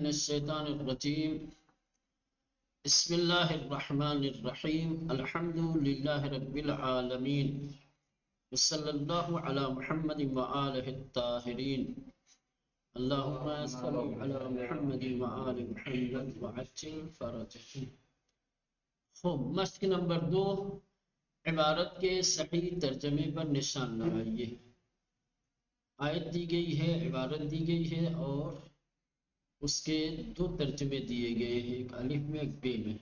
من الشیطان الرجیم بسم اللہ الرحمن الرحیم الحمد للہ رب العالمین وصلی اللہ علی محمد وآلہ الطاہرین اللہم صلی علی محمد وآل محمد وعجل فرجہ۔ خوب، مشق نمبر 2، عبارت کے صحیح ترجمے پر نشان لگائیے۔ آیت دی گئی ہے، عبارت دی گئی ہے اور اس کے 2 ترجمے دیے گئے ہیں، ایک الف میں ایک بے میں۔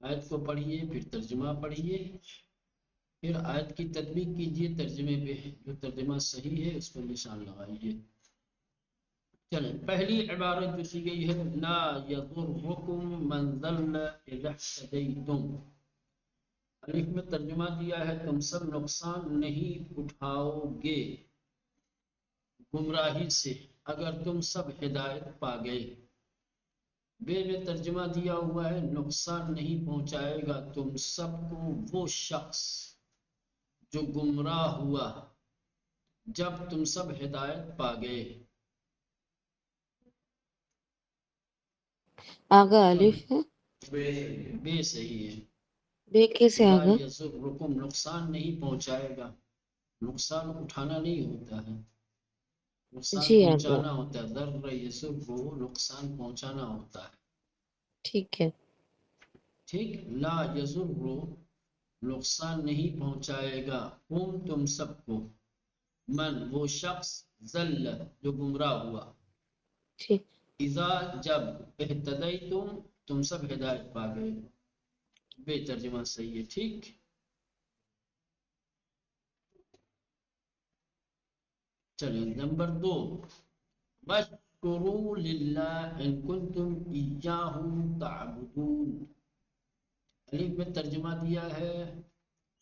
آیت کو پڑھیے، پھر ترجمہ پڑھیے، پھر آیت کی تطبیق کیجیے ترجمے پہ، جو ترجمہ صحیح ہے اس پر نشان لگائیے۔ چلیں، پہلی عبارت جو دی گئی ہے، لا یضرکم من ضل اذا اہتدیتم۔ الف میں ترجمہ دیا ہے تم سب نقصان نہیں اٹھاؤ گے گمراہی سے اگر تم سب ہدایت پا گئے۔ بے میں ترجمہ دیا ہوا ہے نقصان نہیں پہنچائے گا تم سب کو وہ شخص جو گمراہ ہوا جب تم سب ہدایت پا گئے۔ آگا الف ہے، بے صحیح ہے۔ بے کیسے لا آگا؟ یضرکم، نقصان نہیں پہنچائے گا، نقصان اٹھانا نہیں ہوتا ہے، نقصان جی آگا، پہنچانا ہوتا ہے۔ ضر یضر کو نقصان پہنچانا ہوتا ہے، ٹھیک ہے۔ ٹھیک۔ لا یضر نقصان نہیں پہنچائے گا ہم تم سب کو، من وہ شخص، ضل جو گمراہ ہوا، ٹھیک، اذا جب، اہتدیتم تم سب ہدایت پا گئے۔ بے ترجمہ صحیح ہے، ٹھیک۔ چلیں نمبر 2، وَاشْكُرُوا لِلَّهِ إِن كُنتُمْ إِيَّاهُ تَعْبُدُونَ۔ الف میں ترجمہ دیا ہے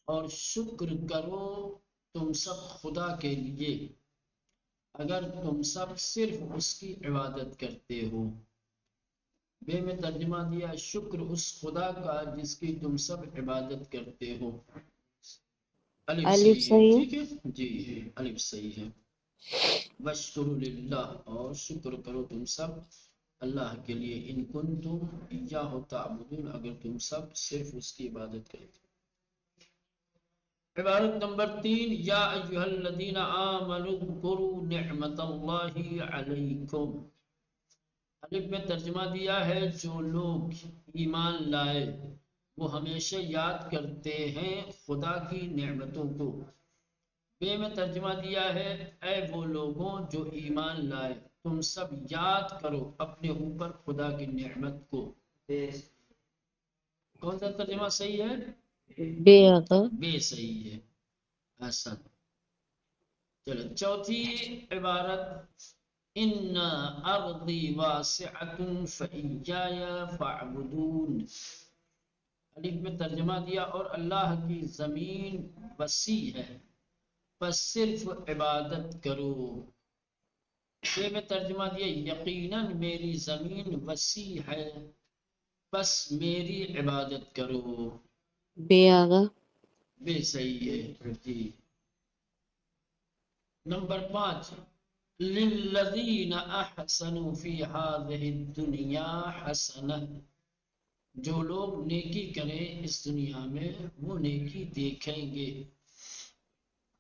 اور شکر کرو تم سب خدا کے لیے اگر تم سب صرف اس کی عبادت کرتے ہو۔ بے میں ترجمہ دیا شکر اس خدا کا جس کی تم سب عبادت کرتے ہو۔ الف الف صحیح ہے، صحیح ہے، ٹھیک ہے جی، الف صحیح ہے۔ وَاشْكُرُوا لِلَّهِ اور شکر کرو تم سب اللہ کے لیے، ان کنتم ایاہ تعبدون اگر تم سب صرف اس کی عبادت کرتے ہو۔ عبارت نمبر 3، یا ایھا الذین آمنوا اذکروا نعمت اللہ علیکم۔ الف میں ترجمہ دیا ہے جو لوگ ایمان لائے وہ ہمیشہ یاد کرتے ہیں خدا کی نعمتوں کو۔ بے میں ترجمہ دیا ہے اے وہ لوگوں جو ایمان لائے تم سب یاد کرو اپنے اوپر خدا کی نعمت کو۔ کون سا ترجمہ صحیح ہے؟ بے آگا، بے صحیح ہے، حسن۔ چلو چوتھی عبارت، ان ارضی واسعۃ فایایا فاعبدون۔ الف میں ترجمہ دیا اور اللہ کی زمین وسیع ہے بس صرف عبادت کرو۔ بے میں ترجمہ دیا یقیناً میری زمین وسیع ہے بس میری عبادت کرو۔ بے آگا، بے صحیح ہے جی۔ نمبر 5، للذین احسنوا فی ہذہ الدنیا حسنہ۔ جو لوگ نیکی کریں اس دنیا میں وہ نیکی دیکھیں گے۔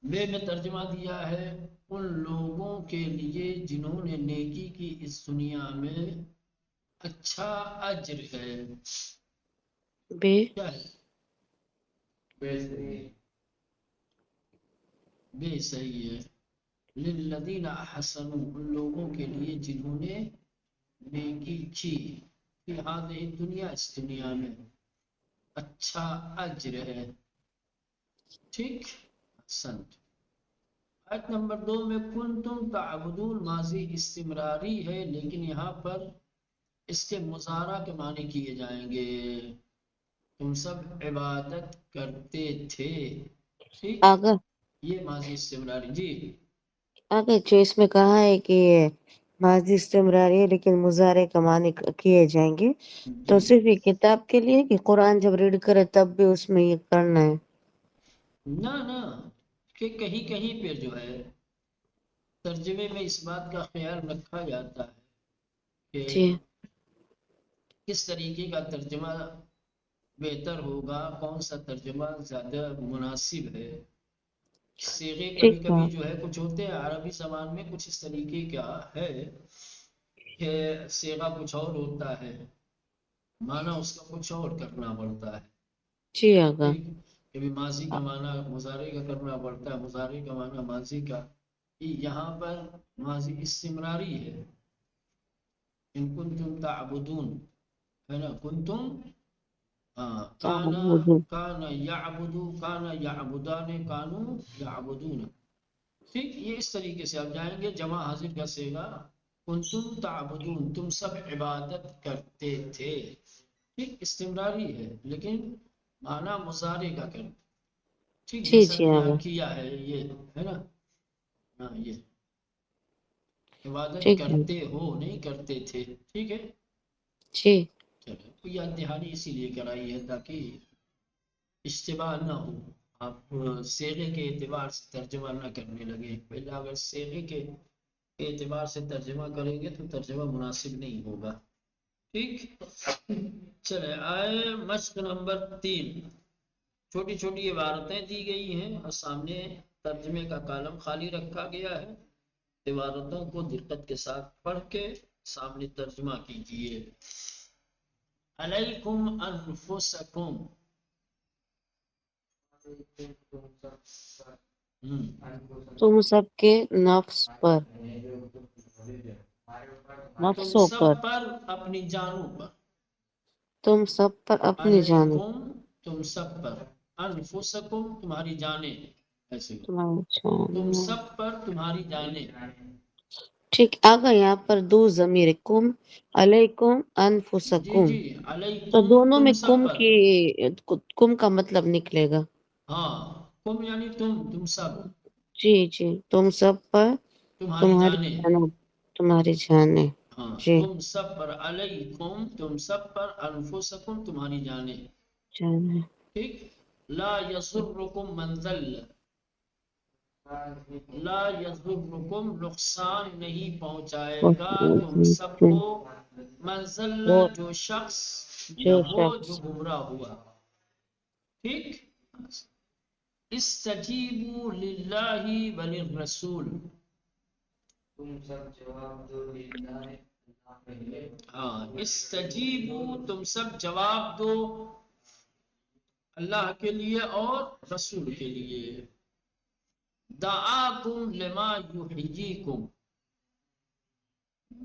بے میں ترجمہ دیا ہے ان لوگوں کے لیے جنہوں نے نیکی کی اس دنیا میں اچھا اجر ہے۔ بے، کیا ہے؟ بے صحیح ہے۔ للذین احسنوا ان لوگوں کے لیے جنہوں نے نیکی کی فی ہذہ الدنیا اس دنیا میں اچھا اجر ہے، ٹھیک۔ حسن۔ آیت نمبر 2 میں کنتم تعبدون ماضی استمراری ہے لیکن یہاں پر اس کے مضارع کے معنی کیے جائیں گے، تم سب عبادت کرتے تھے، ٹھیک۔ آگا، یہ ماضی استمراری جی۔ آگا جو اس میں کہا ہے کہ یہ ماضی استمراری ہے لیکن مضارع کا معنی کیے جائیں گے، تو جی صرف یہ کتاب کے لیے کہ قرآن جب ریڈ کرے تب بھی اس میں یہ کرنا ہے؟ نہ کہ کہیں کہیں پہ جو ہے ترجمے میں اس بات کا خیال رکھا جاتا ہے کہ جی کس طریقے کا ترجمہ بہتر ہوگا، کون سا ترجمہ زیادہ مناسب ہے۔ صیغے ٹھیک کبھی ہے، کبھی جو ہے کچھ ہوتے ہیں عربی زبان میں کچھ اس طریقے کا ہے کہ صیغہ کچھ اور ہوتا ہے، معنی اس کا کچھ اور کرنا پڑتا ہے۔ جی آقا، ٹھیک، کبھی ماضی کا معنی مضارع کا کرنا پڑتا ہے، مضارع کا معنی ماضی کا۔ یہاں پر ماضی استمراری ہے، ان کنتم تعبدون، ہے نا، کنتم، ہاں، کانا، تعبدون، کانا یعبدو، کانا یعبدان، کانو یعبدون۔ ٹھیک، یہ اس طریقے سے آپ جائیں گے جمع حاضر کا صیغہ کنتم تعبدون، تم سب عبادت کرتے تھے۔ ٹھیک، استمراری ہے لیکن معنی مضارع کا کرتے، ٹھیک، جی جیسا جی کہ یہاں آقا، کیا ہے، یہ ہے نا، ہاں، یہ عبادت ٹھیک ہے، کرتے ہو، نہیں کرتے تھے، ٹھیک ہے۔ جی چلو، یاد دہانی اسی لیے کرائی ہے تاکہ اشتباہ نہ ہو، آپ صیغے کے اعتبار سے ترجمہ نہ کرنے لگے، پہلے اگر صیغے کے اعتبار سے ترجمہ کریں گے تو ترجمہ مناسب نہیں ہوگا۔ ٹھیک، چلے آئے مشق نمبر 3۔ چھوٹی چھوٹی عبارتیں دی گئی ہیں اور سامنے ترجمے کا کالم خالی رکھا گیا ہے، عبارتوں کو دقت کے ساتھ پڑھ کے سامنے ترجمہ کیجئے۔ علیکم انفسکم، تم سب کے نفس پر، تم نفسوں سب پر، پر، اپنی جانوں پر، تم سب پر اپنی جانیں، علیکم، تم سب پر، انفسکم، تمہاری جانیں، ایسے ہی، تمہاری تم جانیں۔ سب پر تمہاری جانیں۔ ٹھیک، آقا یہاں پر دو ضمیر کم، علیکم، جی انفسکم، جی، تو علیکم، دونوں تم میں سب کم پر، کی، کم کا مطلب نکلے گا۔ ہاں، تم یعنی تم سب، جی جی، تم سب پر تمہاری تمہاری جانیں، جانیں، تمہاری جانیں، ہاں، جی، تم سب پر، علیکم، تم سب پر، انفسکم، تمہاری جانیں۔ جانیں، ٹھیک، لا یضرکم من ضل، لا یضرکم، نقصان نہیں پہنچائے گا تم سب کو، من ضل، وہ جو شخص یا جو وہ جو شخص، گمراہ ہوا۔ ٹھیک، استجیبوا للہ وللرسول، ہاں، استجیبوا، تم سب جواب دو اللہ کے لیے اور رسول کے لیے۔ دعاکم لما یحییکم،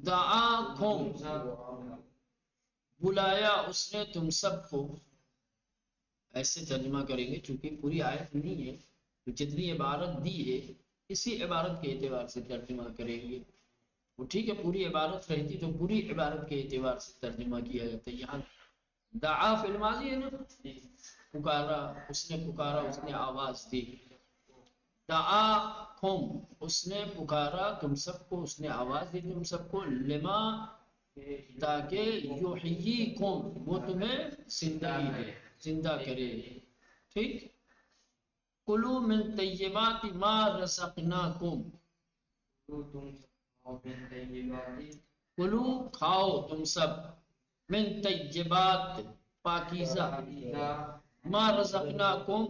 دعاکم، بلایا اس نے تم سب کو، ایسے ترجمہ کریں گے چونکہ پوری آیت نہیں ہے تو جتنی عبارت دی ہے اسی عبارت کے اعتبار سے ترجمہ کریں گے، وہ ٹھیک ہے پوری عبارت رہتی تو پوری عبارت کے اعتبار سے ترجمہ کیا جاتا ہے۔ یہاں دعا فی الماضی ہے نا، پکارا، اس نے پکارا، اس نے آواز دی، دعاکم، اس نے پکارا تم سب کو، اس نے آواز دی تم سب کو، لما، تاکہ یحییکم، وہ تمہیں زندگی دے، زندہ کرے۔ ٹھیک، کلوا من طیبات ما رزقناکم، کلو، کھاؤ تم سب، من طیبات، پاکیزہ، ما رزقناکم،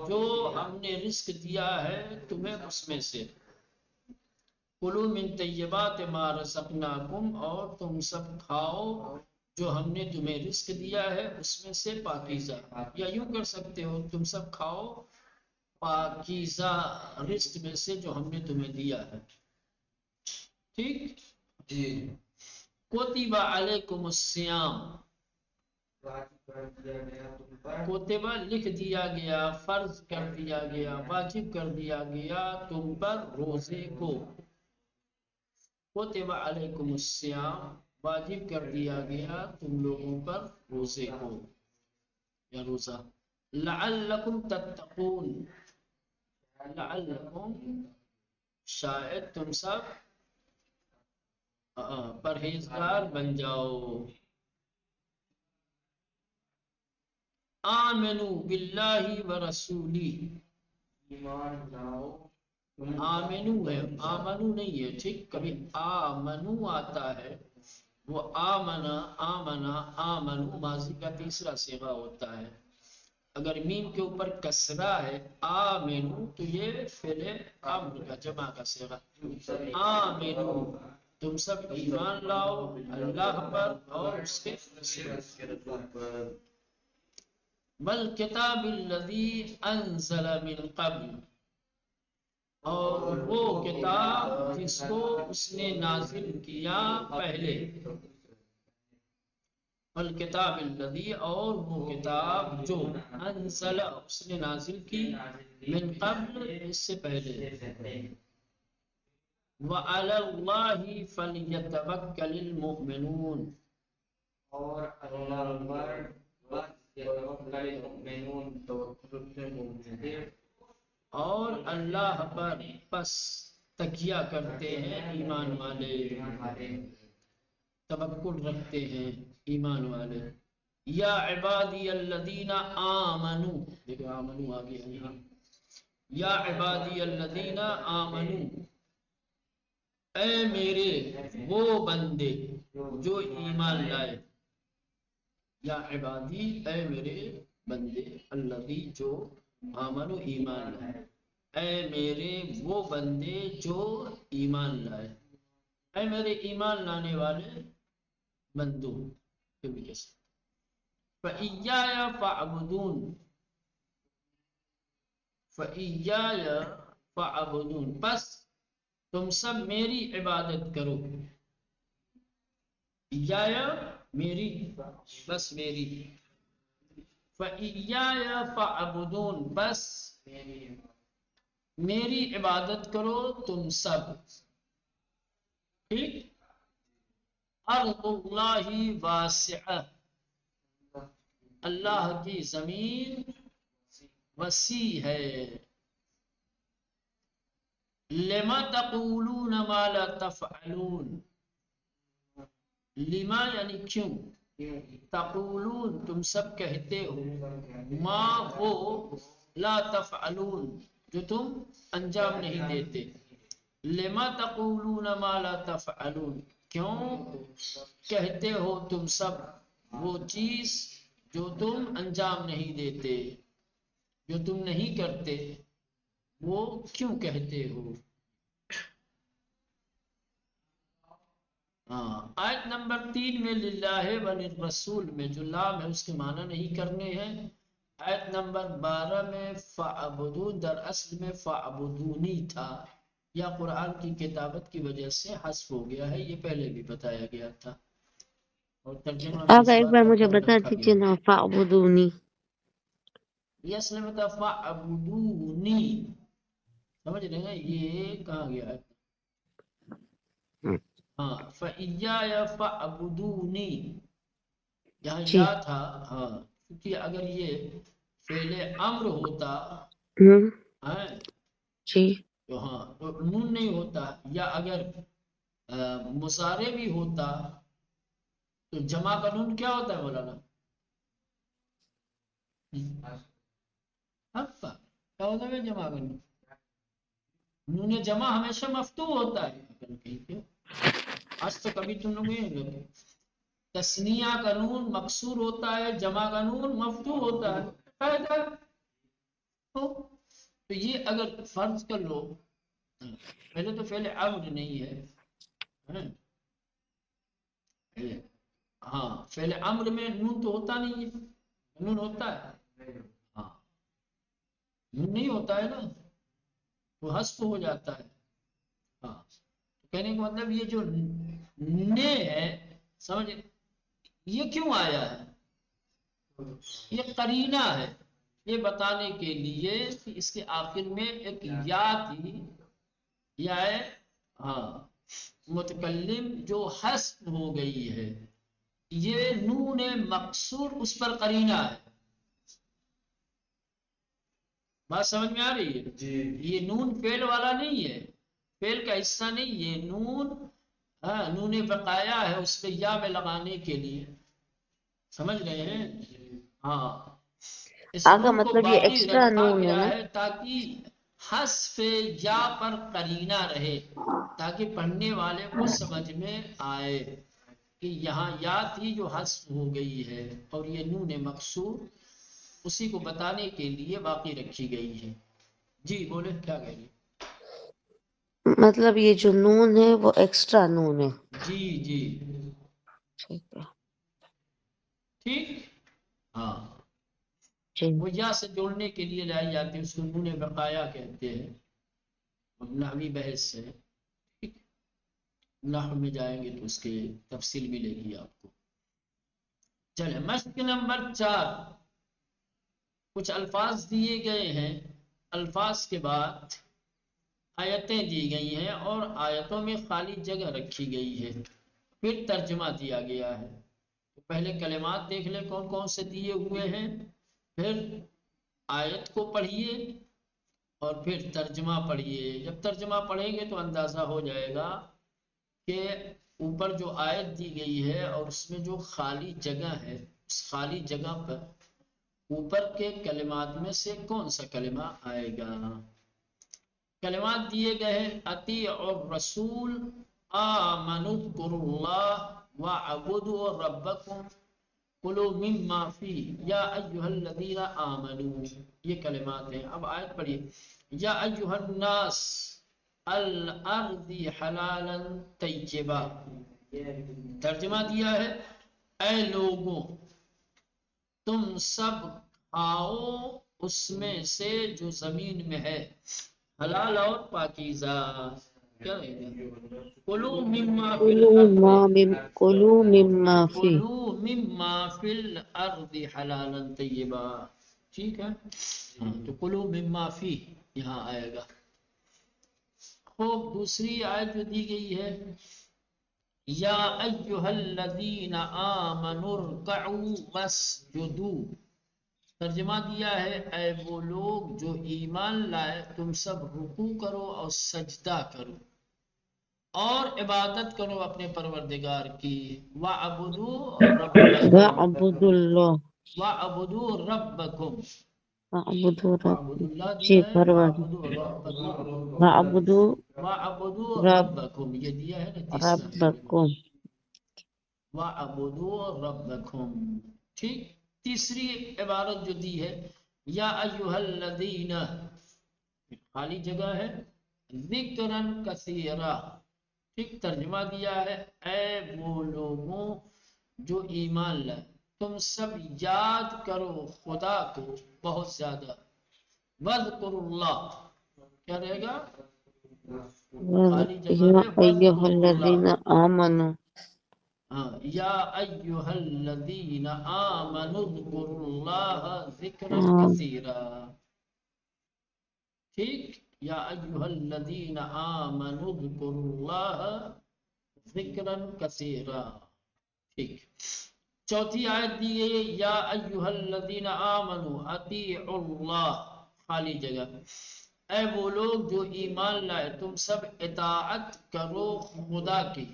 جو ہم نے رزق دیا ہے تمہیں اس میں سے، کلوا من طیبات ما رزقناکم، اور تم سب کھاؤ جو ہم نے تمہیں رزق دیا ہے اس میں سے پاکیزہ، یا یوں کر سکتے ہو تم سب کھاؤ پاکیزہ رزق میں سے جو ہم نے تمہیں دیا ہے۔ ٹھیک، جی، کتب علیکم الصیام، کوتبہ لکھ دیا گیا، فرض کر دیا گیا، واجب کر دیا گیا تم پر روزے کو، کوتبہ علیکم الصیام، واجب کر دیا گیا تم لوگوں پر روزے کو یا روزہ، لعلکم تتقون، لعلکم، شاید تم سب پرہیزگار بن جاؤ۔ آمنوا باللہ ورسولہ، آمنو ہے، آمنو نہیں ہے، ٹھیک، کبھی آمنو آتا ہے وہ آمنا آمنا آمنو ماضی کا تیسرا صیغہ ہوتا ہے. اگر میم کے اوپر کسرہ ہے آمنو تو یہ فعل امر کا جمع کا صیغہ. آمنو تم سب ایمان لاؤ اللہ پر اور اس کے رسول پر. والکتاب الذی انزل من قبل اور وہ کتاب جس کو اس نے نازل کیا پہلے. والکتاب الذی اور وہ کتاب جو انزل اس نے نازل کی من قبل اس سے پہلے. وعلی اللہ فلیتوکل المؤمنون اور اللہ پر بس یتوکل المؤمنون اور اللہ پر پس تکیہ کرتے ہیں ایمان والے، توکل رکھتے ہیں ایمان والے. یا عبادی الذین آمنو، دیکھو آمنو آگے ہے یہاں. یا عبادی الذین آمنو اے میرے وہ بندے جو ایمان لائے. یا عبادی اے میرے بندے الذی جو آمنو ایمان لائے. اے میرے وہ بندے جو ایمان لائے. اے میرے ایمان لانے والے بندو. فَإِيَّايَ فَاعْبُدُونِ فَإِيَّايَ فَاعْبُدُونِ پس تم سب میری عبادت کرو. ایایا میری بس میری. فَإِيَّايَ فَاعْبُدُونِ بس میری عبادت کرو تم سب. ٹھیک. ارض اللہ واسعہ اللہ کی زمین وسیع ہے. لما تقولون ما لا تفعلون لما یعنی کیوں، تقولون تم سب کہتے ہو، ما وہ لا تفعلون جو تم انجام نہیں دیتے. لما تقولون ما لا تفعلون کیوں کہتے ہو تم سب وہ چیز جو تم انجام نہیں دیتے، جو تم نہیں کرتے وہ کیوں کہتے ہو. آیت نمبر 3 میں للہ وللرسول میں جو لام ہے اس کے معنی نہیں کرنے ہیں. آیت نمبر 12 میں فَعْبُدُونَ در اصل میں فَعْبُدُونِی تھا، یا قرآن کی کتابت کی وجہ سے حذف ہو گیا ہے، یہ پہلے بھی بتایا گیا تھا اور ترجمہ میں آپ اس ایک بات بار کا مجھے خیال بتا رکھا دیجیے گیا. نا فَاعْبُدُونِی. یہ اصل میں تھا فَعْبُدُونِی، سمجھ رہے ہیں یہ کہاں گیا ہے. ہاں فَإِيَّايَ فَاعْبُدُونِی یہاں جی. یا تھا. ہاں کیونکہ اگر یہ فعل امر ہوتا جی. تو ہاں تو نون نہیں ہوتا، یا اگر مضارع بھی ہوتا تو جمع کا نون کیا ہوتا ہے مولانا؟ حقا کیا ہوتا ہے جمع کا نون؟ نون جمع ہمیشہ مفتوح ہوتا ہے. آج تو کبھی تم لوگ یہ تسنیہ کا نون مکسور ہوتا ہے، جمع کا نون مفتوح ہوتا ہے. تو یہ اگر فرض کر لو، پہلے تو فعل امر نہیں ہے. ہاں فعل امر میں نون تو ہوتا نہیں ہے. نون ہوتا ہے؟ ہاں نون نہیں ہوتا ہے نا، وہ حذف ہو جاتا ہے. ہاں کہنے کا مطلب یہ جو نے ہے سمجھ یہ کیوں آیا ہے، یہ قرینہ ہے یہ بتانے کے لیے کہ اس کے آخر میں ایک یا تھی، یا ہاں متکلم جو حذف ہو گئی ہے، یہ نون مقصور اس پر قرینہ ہے. بات سمجھ میں آ رہی ہے؟ یہ نون فعل والا نہیں ہے، فعل کا حصہ نہیں، یہ نون نون بقایا ہے اس پہ یا میں لگانے کے لیے. سمجھ رہے ہیں؟ ہاں اس آگا نون کو مطلب یہ باقی ایکسٹرا رکھا نون ہے گیا نا. ہے تاکہ حذف یا پر قرینہ رہے، تاکہ پڑھنے والے کو سمجھ میں آئے. کہ یہاں یا تھی جو حذف ہو گئی ہے اور یہ نون مقصور اسی کو بتانے کے لیے باقی رکھی گئی ہے. جی بولے کیا کہہ رہی؟ مطلب یہ جو نون ہے وہ ایکسٹرا نون ہے. جی جی ٹھیک ہے ٹھیک. ہاں جی. وہ یا سے جوڑنے کے لیے لائی جاتی ہے، اس کو نون بقایا کہتے ہیں نحوی بحث سے. ٹھیک، نحو میں جائیں گے تو اس کی تفصیل ملے گی آپ کو. چلے مشق نمبر 4. کچھ الفاظ دیے گئے ہیں، الفاظ کے بعد آیتیں دی گئی ہیں اور آیتوں میں خالی جگہ رکھی گئی ہے، پھر ترجمہ دیا گیا ہے. پہلے کلمات دیکھ لیں کون کون سے دیے ہوئے ہیں، پھر آیت کو پڑھیے اور پھر ترجمہ پڑھیے. جب ترجمہ پڑھیں گے تو اندازہ ہو جائے گا کہ اوپر جو آیت دی گئی ہے اور اس میں جو خالی جگہ ہے، اس خالی جگہ پر اوپر کے کلمات میں سے کون سا کلمہ آئے گا. کلمات دیے گئے ہیں اطیع الرسول، آمنوا اذکروا اللہ وعبدوا ربکم کلوا مما فی یا ایھا الذین آمنوا. یہ کلمات ہیں. اب آیت پڑھیے. یا ایھا الناس الارض حلالا طیبا. ترجمہ دیا ہے اے لوگوں تم سب کھاؤ اس میں سے جو زمین میں ہے حلال اور پاکیزہ. کیا رہے گا؟ کلوا مما فی الارض، کلوا مما فی. کلوا مما فی الارض حلالا طیبا. ٹھیک ہے، تو کلوا مما فی یہاں آئے گا. خوب دوسری آیت جو دی گئی ہے یا ایھا الذین آمنوا ارکعوا واسجدوا. ترجمہ دیا ہے اے وہ لوگ جو ایمان لائے تم سب رکوع کرو اور سجدہ کرو اور عبادت کرو اپنے پروردگار کی. وَاعْبُدُوا رَبَّكُمْ وَاعْبُدُوا اللَّهَ. وَاعْبُدُوا رَبَّكُمْ. وَاعْبُدُوا رب. وَاعْبُدُوا اللہ جی دیا ہے، پروردگار. وَاعْبُدُوا رَبَّكُمْ. وَاعْبُدُوا وَاعْبُدُوا رب رَبَّكُمْ یہ دیا ہے نا تیسرا کلمہ. ربکم. وَاعْبُدُوا رَبَّكُمْ. ٹھیک. تیسری عبارت جو دی ہے یا ایھا الذین، خالی جگہ ہے، ذکرا کثیرا. ٹھیک. ترجمہ دیا ہے اے وہ لوگوں جو ایمان لائے تم سب یاد کرو خدا کو بہت زیادہ. وَاذْكُرُوا اللَّهَ کیا رہے گا؟ خالی جگہ یا میں ایہا وَاذْكُرُوا الذین اللَّهَ. آمنوا. ہاں یا ایھا الذین آمنوا اذکروا اللہ ذکرا کثیرا. ٹھیک. یا ایھا الذین آمنوا اذکروا اللہ ذکرا کثیرا. ٹھیک. چوتھی آیت دی گئی ہے یا ایھا الذین آمنوا اطیعوا اللہ، خالی جگہ اے وہ لوگ جو ایمان لائے تم سب اطاعت کرو خدا کی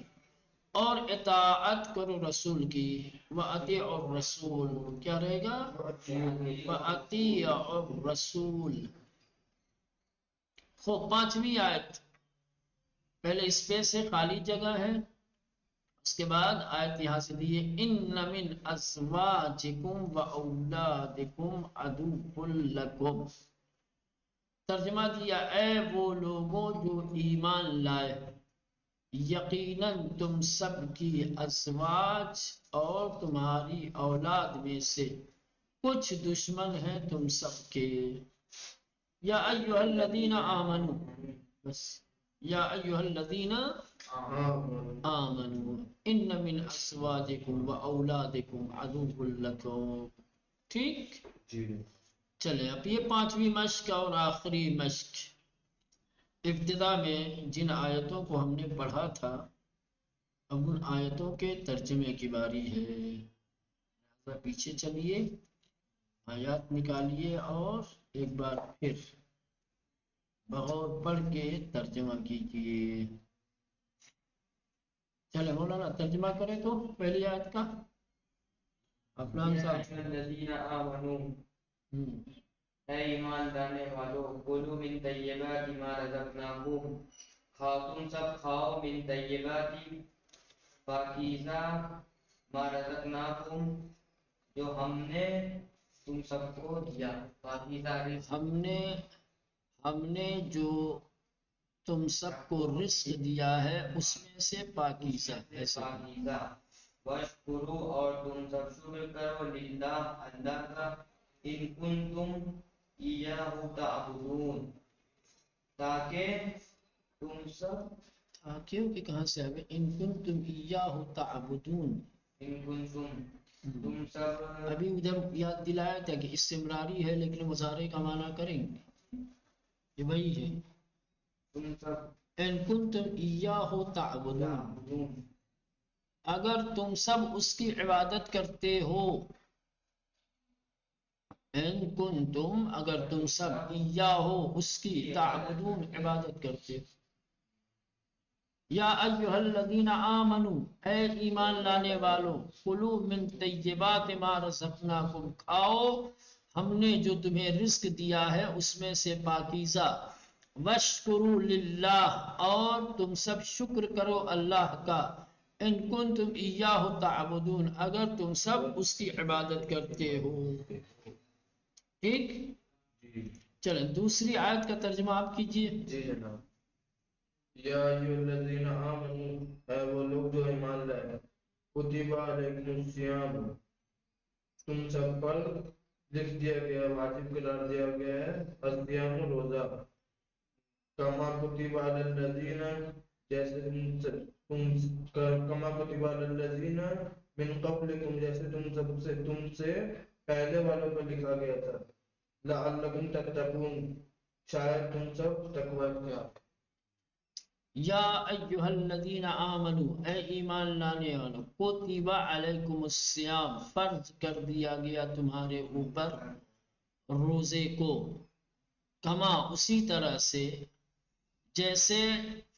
اور اطاعت کرو رسول کی. وَأَطِيعُوا الرَّسُولَ کیا رہے گا؟ وَأَطِيعُوا الرَّسُولَ. خوب پانچویں آیت، پہلے اسپیس ہے، خالی جگہ ہے، اس کے بعد آیت یہاں سے دی ہے اِنَّ مِنْ أَزْوَاجِكُمْ وَأَوْلَادِكُمْ عَدُوٌّ لَكُمْ. ترجمہ دیا اے وہ لوگوں جو ایمان لائے یقیناً تم سب کی ازواج اور تمہاری اولاد میں سے کچھ دشمن ہیں تم سب کے. یا ایھا الذین آمنوا، بس یا ایھا الذین آمنوا ان من ازواجکم واولادکم عدو لکم. ٹھیک. چلے اب یہ پانچویں مشق اور آخری مشق. ابتدا میں جن آیتوں کو ہم نے پڑھا تھا اب ان آیتوں کے ترجمے کی باری ہے. پیچھے چلیے، آیات نکالیے اور ایک بار پھر بغور پڑھ کے ترجمہ کیجیے. چلے مولانا ترجمہ کریں تو پہلی آیت کا افلان صاحب. الذین آمنوا اے ایمان لانے والو کلوا من طیبات ما رزقناکم، کھاؤ تم سب کھاؤ من طیبات پاکیزہ ما رزقناکم جو ہم نے تم سب کو دیا، پاکیزہ رزق ہم نے جو تم سب کو رزق دیا ہے اس میں سے پاکیزہ ایسا پاکیزہ، وشکرو اور تم سب شکر کرو للہ اللہ کا، ان کنتم ایاہ تعبدون تاکہ تم سب کیونکہ کہاں سے آگے ان کنتم ایاہ تعبدون، ان کنتم تم سب ابھی ادھر یاد دلایا تھا کہ استمراری ہے لیکن مضارع کا معنی کریں گے، یہ وہی ہے تم سب ان کنتم ایاہ تعبدون، تعبدون اگر تم سب اس کی عبادت کرتے ہو، ان کنتم اگر تم سب ایاہ اس کی تعبدون عبادت کرتے ہو، یا ایہا الذین آمنوا اے ایمان لانے والو، کلوا من طیبات ما رزقناکم کھاؤ ہم نے جو تمہیں رزق دیا ہے اس میں سے پاکیزہ، واشکروا للہ اور تم سب شکر کرو اللہ کا، ان کنتم ایاہ تعبدون اگر تم سب اس کی عبادت کرتے ہو۔ ٹھیک، چلیں دوسری آیت کا ترجمہ آپ کیجئے۔ جی جناب، یا ایھا الذین آمنوا اے وہ لوگ جو ایمان لائے، کتب علیکم الصیام تم سب پر لکھ دیا گیا، واجب قرار دیا گیا ہے، الصیام روزہ، کما کتب علی الذین جیسے کما کتب علی الذین من قبلکم جیسے تم سے پہلے والوں پر لکھا گیا تھا، لعلکم تتقون شاید تم سب تقوی اختیار۔ یا ایہا الذین آمنوا اے ایمان لانے والو، کتب علیکم الصیام فرض کر دیا گیا تمہارے اوپر روزے کو، کما اسی طرح سے جیسے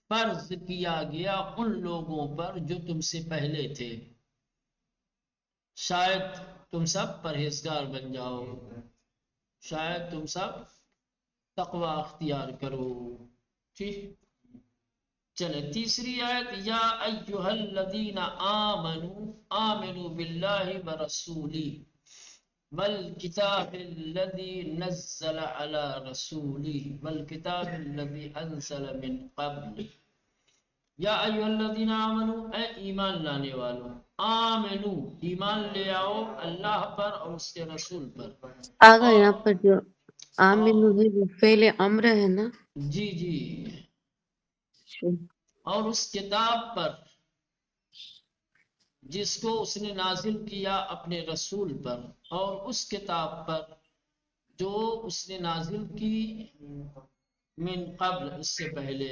فرض کیا گیا ان لوگوں پر جو تم سے پہلے تھے، شاید تم سب پرہیزگار بن جاؤ، شاید تم سب تقوی اختیار کرو۔ ٹھیک، چلے تیسری آیت، یا ایہا الذین آمنوا آمنوا باللہ ورسولہ والکتاب الذی نزل علی رسولہ والکتاب الذی انزل من قبل، یا ایہا الذین آمنوا اے ایمان لانے والو، آمنو ایمان لے آؤ اللہ پر اور اس کے رسول پر، آگا اور یہاں پر جو آمنو ہے وہ فعل امر ہے نا؟ جی اور اس کتاب پر جس کو اس نے نازل کیا اپنے رسول پر، اور اس کتاب پر جو اس نے نازل کی من قبل اس سے پہلے۔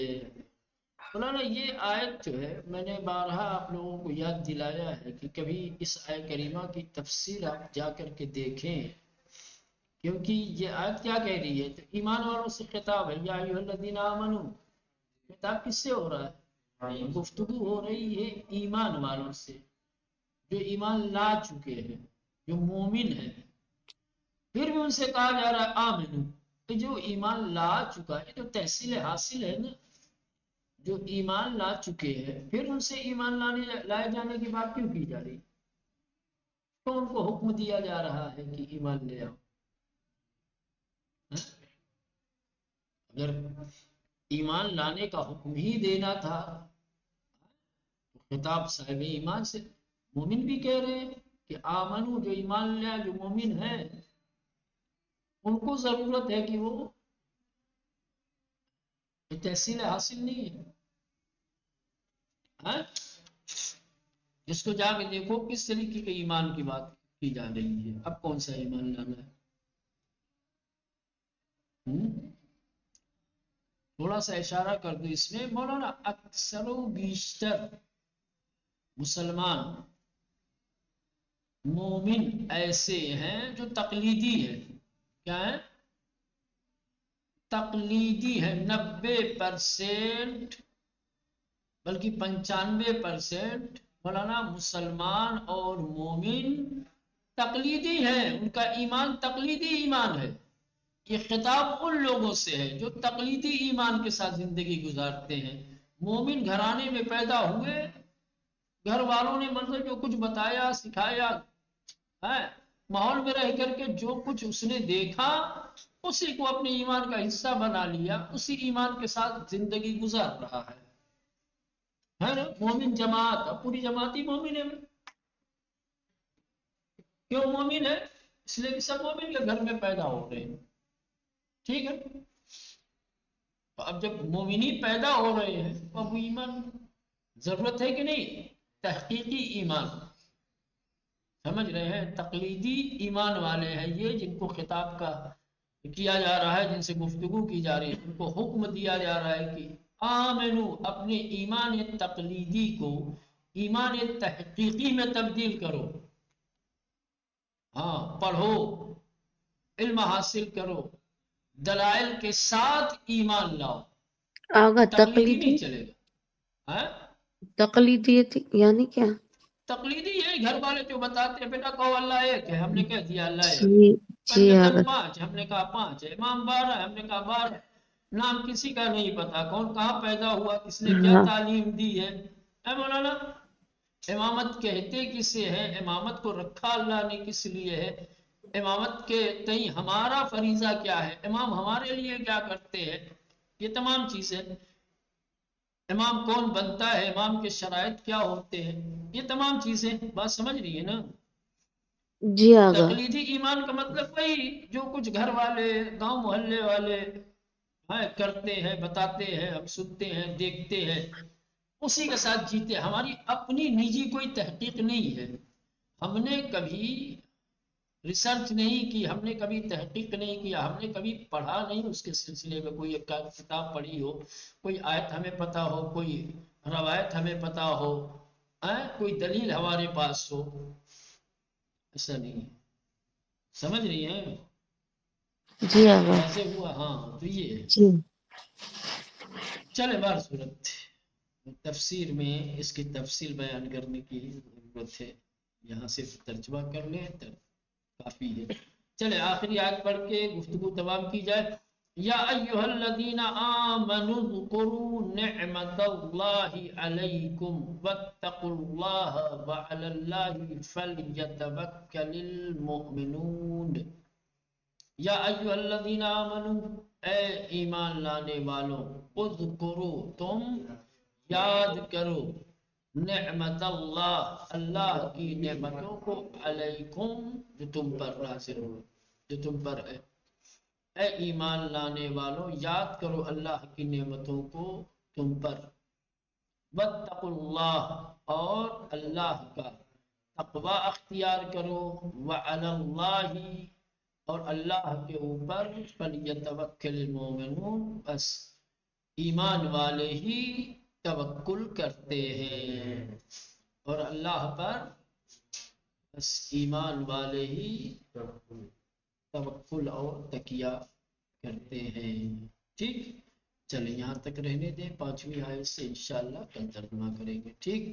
مولانا یہ آیت جو ہے میں نے بارہا آپ لوگوں کو یاد دلایا ہے کہ کبھی اس آیت کریمہ کی تفسیر آپ جا کر کے دیکھیں، کیونکہ یہ آیت کیا کہہ رہی ہے، تو ایمان والوں سے خطاب ہے، یا ایھا الذین آمنوا، خطاب کس سے ہو رہا ہے؟ گفتگو ہو رہی ہے ایمان والوں سے جو ایمان لا چکے ہیں، جو مومن ہیں، پھر بھی ان سے کہا جا رہا ہے آمنو، کہ جو ایمان لا چکا ہے تو تحصیل حاصل ہے نا، جو ایمان لا چکے ہیں پھر ان سے ایمان لائے جانے کی بات کیوں کی جا رہی، تو ان کو حکم دیا جا رہا ہے کہ ایمان لے آؤ۔ اگر ایمان لانے کا حکم ہی دینا تھا تو خطاب صاحب ایمان سے، مومن بھی کہہ رہے ہیں کہ آمنو جو ایمان لیا جو مومن ہے ان کو ضرورت ہے کہ وہ تحصیل حاصل نہیں ہے، ہاں؟ جس کو جا کے دیکھو کس طریقے کے ایمان کی بات کی جا رہی ہے، اب کون سا ایمان لانا ہے؟ تھوڑا سا اشارہ کر دو اس میں مولانا، اکثر و بیشتر مسلمان مومن ایسے ہیں جو تقلیدی ہے، کیا ہے؟ تقلیدی ہے، 90% بلکہ 95% مولانا مسلمان اور مومن تقلیدی ہیں، ان کا ایمان تقلیدی ایمان ہے۔ یہ خطاب ان لوگوں سے ہے جو تقلیدی ایمان کے ساتھ زندگی گزارتے ہیں، مومن گھرانے میں پیدا ہوئے گھر والوں نے مطلب جو کچھ بتایا سکھایا ہے، ماحول میں رہ کر کے جو کچھ اس نے دیکھا اسی کو اپنے ایمان کا حصہ بنا لیا، اسی ایمان کے ساتھ زندگی گزار رہا ہے نا۔ مومن جماعت، اب پوری جماعت ہی مومن ہے۔ کیوں مومن ہے؟ اس لیے کہ سب مومن کے گھر میں پیدا ہو رہے ہیں، ٹھیک ہے۔ تو اب جب مومنی پیدا ہو رہے ہیں تو اب ایمان ضرورت ہے کہ نہیں؟ تحقیقی ایمان، سمجھ رہے ہیں؟ تقلیدی ایمان والے ہیں یہ، جن کو خطاب کا کیا جا رہا ہے، جن سے گفتگو کی جا رہی ہے، ان کو حکم دیا جا رہا ہے کہ آمنو، اپنے ایمان تقلیدی کو ایمان تحقیقی میں تبدیل کرو، ہاں پڑھو، علم حاصل کرو، دلائل کے ساتھ ایمان لاؤ، آگا تقلیدی نہیں چلے گا۔ ہاں تقلیدی یعنی کیا؟ تقلیدی ہے گھر والے جو بتاتے ہیں بیٹا کہو اللہ ایک ہے، ہم نے کہہ دیا اللہ ایک، جی جی پنجتن آگا، 5 ہم نے کہا 5 ہے، امام 12 ہم نے کہا 12، نام کسی کا نہیں پتا، کون کہاں پیدا ہوا، کس نے کیا ہاں تعلیم دی ہے۔ اے مولانا، امامت کہتے کسے ہے؟ امامت کو رکھا اللہ نے کس لیے ہے؟ امامت کے تئیں ہمارا فریضہ کیا ہے؟ امام ہمارے لیے کیا کرتے ہیں؟ یہ تمام چیزیں، امام کون بنتا ہے، امام کے شرائط کیا ہوتے ہیں، یہ تمام چیزیں بات سمجھ رہی ہے نا۔ جی آگا، تقلیدی ایمان کا مطلب وہی جو کچھ گھر والے گاؤں محلے والے کرتے ہیں، بتاتے ہیں، ہم سنتے ہیں، دیکھتے ہیں، اسی کے ساتھ جیتے۔ ہماری اپنی نجی کوئی تحقیق نہیں ہے، ہم نے کبھی ریسرچ نہیں کی، ہم نے کبھی تحقیق نہیں کیا، ہم نے کبھی پڑھا نہیں اس کے سلسلے میں، کوئی ایک کتاب پڑھی ہو، کوئی آیت ہمیں پتا ہو، کوئی روایت ہمیں پتا ہو، کوئی دلیل ہمارے پاس ہو، ایسا نہیں ہے، سمجھ رہی ہیں؟ جی آگا، ایسے ہوا، ہاں تو یہ ہے۔ جی چلے بار صورت تفسیر میں اس کی تفصیل بیان کرنے کی ضرورت ہے، یہاں سے ترجمہ کر لیں تو کافی ہے۔ چلے آخری آیت پڑھ کے گفتگو تمام کی جائے۔ یا ایھا الذین آمنوا اذکروا نعمت اللہ علیکم واتقوا اللہ وعلی اللہ فلیتوکل المؤمنون۔ یا ایھا الذین آمنوا، اے ایمان لانے والوں، اذکروا، تم یاد کرو، نعمت اللہ، اللہ کی نعمتوں کو، علیکم، جو تم پر نازل ہو، جو تم پر ہے۔ اے ایمان لانے والوں یاد کرو اللہ کی نعمتوں کو تم پر، واتقوا اللہ، اور اللہ کا تقوی اختیار کرو، وعلی اللہ، اور اللہ کے اوپر، فلیتوکل المؤمنون، بس ایمان والے ہی توکل کرتے ہیں، اور اللہ پر بس ایمان والے ہی توکل اور تکیہ کرتے ہیں۔ ٹھیک، چلیں یہاں تک رہنے دیں، 5ویں آیت سے انشاءاللہ کل ترجمہ کریں گے، ٹھیک۔